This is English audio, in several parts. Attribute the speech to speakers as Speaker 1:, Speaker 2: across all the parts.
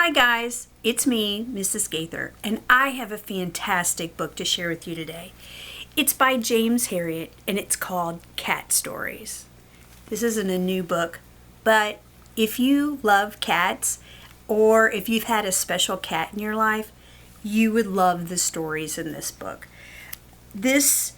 Speaker 1: Hi guys, it's me, Mrs. Gaither, and I have a fantastic book to share with you today. It's by James Herriot and it's called Cat Stories. This isn't a new book, but if you love cats or if you've had a special cat in your life, you would love the stories in this book. These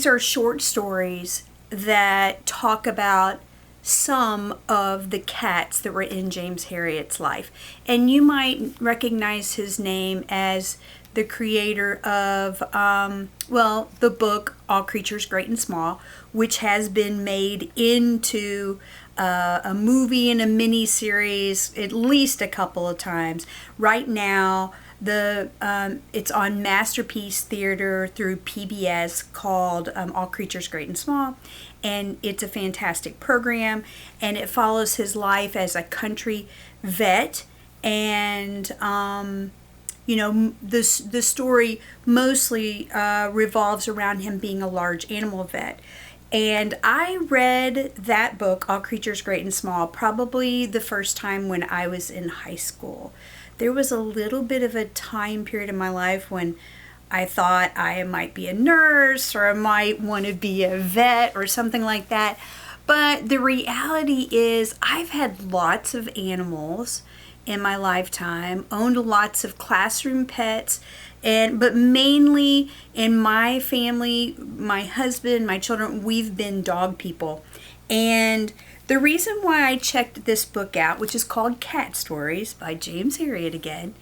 Speaker 1: are short stories that talk about some of the cats that were in James Herriot's life. And you might recognize his name as the creator of, the book All Creatures Great and Small, which has been made into a movie and a mini series at least a couple of times. Right now, it's on Masterpiece Theater through PBS called All Creatures Great and Small, and it's a fantastic program, and it follows his life as a country vet, and the story mostly revolves around him being a large animal vet. And I read that book, All Creatures Great and Small, probably the first time when I was in high school. There was a little bit of a time period in my life when I thought I might be a nurse or I might want to be a vet or something like that. But the reality is I've had lots of animals in my lifetime, owned lots of classroom pets, but mainly in my family, my husband, my children, we've been dog people. And the reason why I checked this book out, which is called Cat Stories by James Herriot again,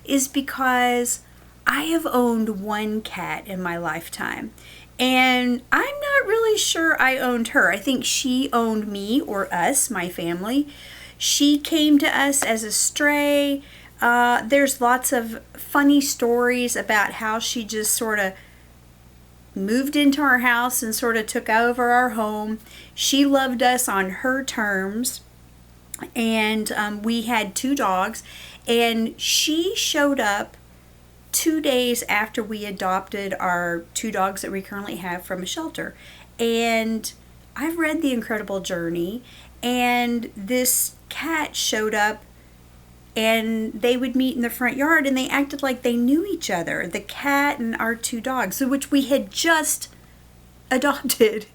Speaker 1: is because I have owned one cat in my lifetime. And I'm not really sure I owned her. I think she owned me or us, my family. She came to us as a stray. There's lots of funny stories about how she just sort of moved into our house and sort of took over our home. She loved us on her terms, and we had two dogs, and she showed up 2 days after we adopted our two dogs that we currently have from a shelter. And I've read The Incredible Journey, and this cat showed up and they would meet in the front yard and they acted like they knew each other, the cat and our two dogs, which we had just adopted.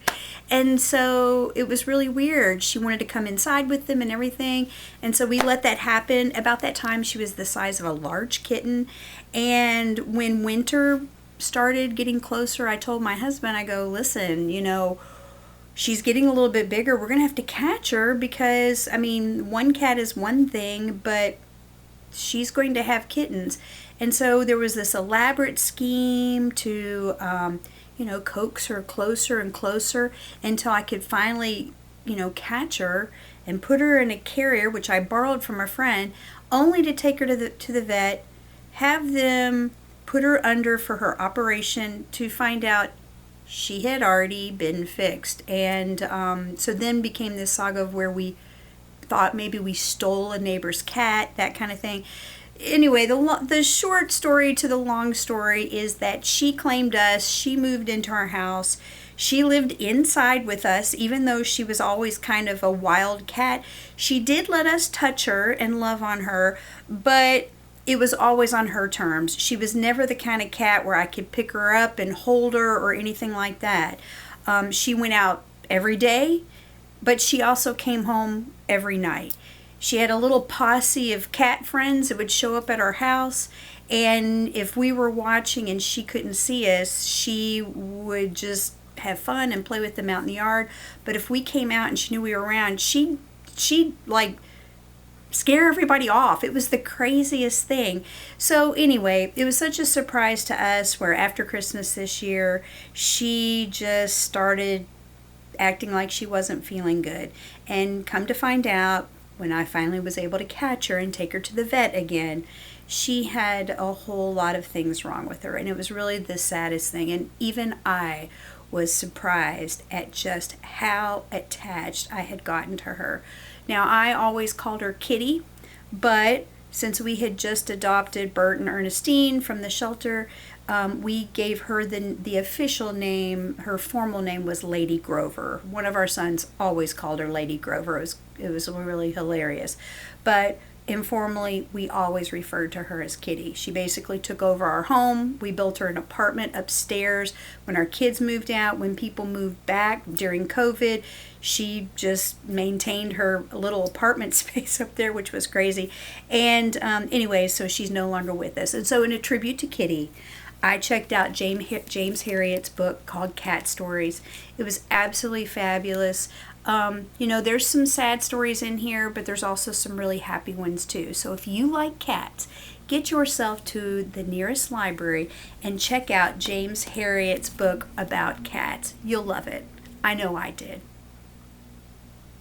Speaker 1: And so it was really weird. She wanted to come inside with them and everything. And so we let that happen. About that time, she was the size of a large kitten. And when winter started getting closer, I told my husband, I go, listen, she's getting a little bit bigger. We're going to have to catch her because, one cat is one thing, but she's going to have kittens. And so there was this elaborate scheme to, coax her closer and closer until I could finally, catch her and put her in a carrier, which I borrowed from a friend, only to take her to the vet, have them put her under for her operation to find out she had already been fixed. And so then became this saga of where we thought maybe we stole a neighbor's cat, that kind of thing. Anyway, the short story to the long story is that she claimed us. She moved into our house. She lived inside with us, even though she was always kind of a wild cat. She did let us touch her and love on her, but it was always on her terms. She was never the kind of cat where I could pick her up and hold her or anything like that. She went out every day, but she also came home every night. She had a little posse of cat friends that would show up at our house, and if we were watching and she couldn't see us, she would just have fun and play with them out in the yard. But if we came out and she knew we were around, she'd like scare everybody off. It was the craziest thing. So anyway, it was such a surprise to us where after Christmas this year, she just started acting like she wasn't feeling good. And come to find out, when I finally was able to catch her and take her to the vet again, she had a whole lot of things wrong with her. And it was really the saddest thing. And even I was surprised at just how attached I had gotten to her. Now, I always called her Kitty, but since we had just adopted Bert and Ernestine from the shelter, we gave her the official name. Her formal name was Lady Grover. One of our sons always called her Lady Grover. It was really hilarious. But informally, we always referred to her as Kitty. She basically took over our home. We built her an apartment upstairs when our kids moved out. When people moved back during COVID, she just maintained her little apartment space up there, which was crazy. And anyway, so she's no longer with us. And so in a tribute to Kitty, I checked out James Herriot's book called Cat Stories. It was absolutely fabulous. There's some sad stories in here, but there's also some really happy ones too. So if you like cats, get yourself to the nearest library and check out James Herriot's book about cats. You'll love it. I know I did.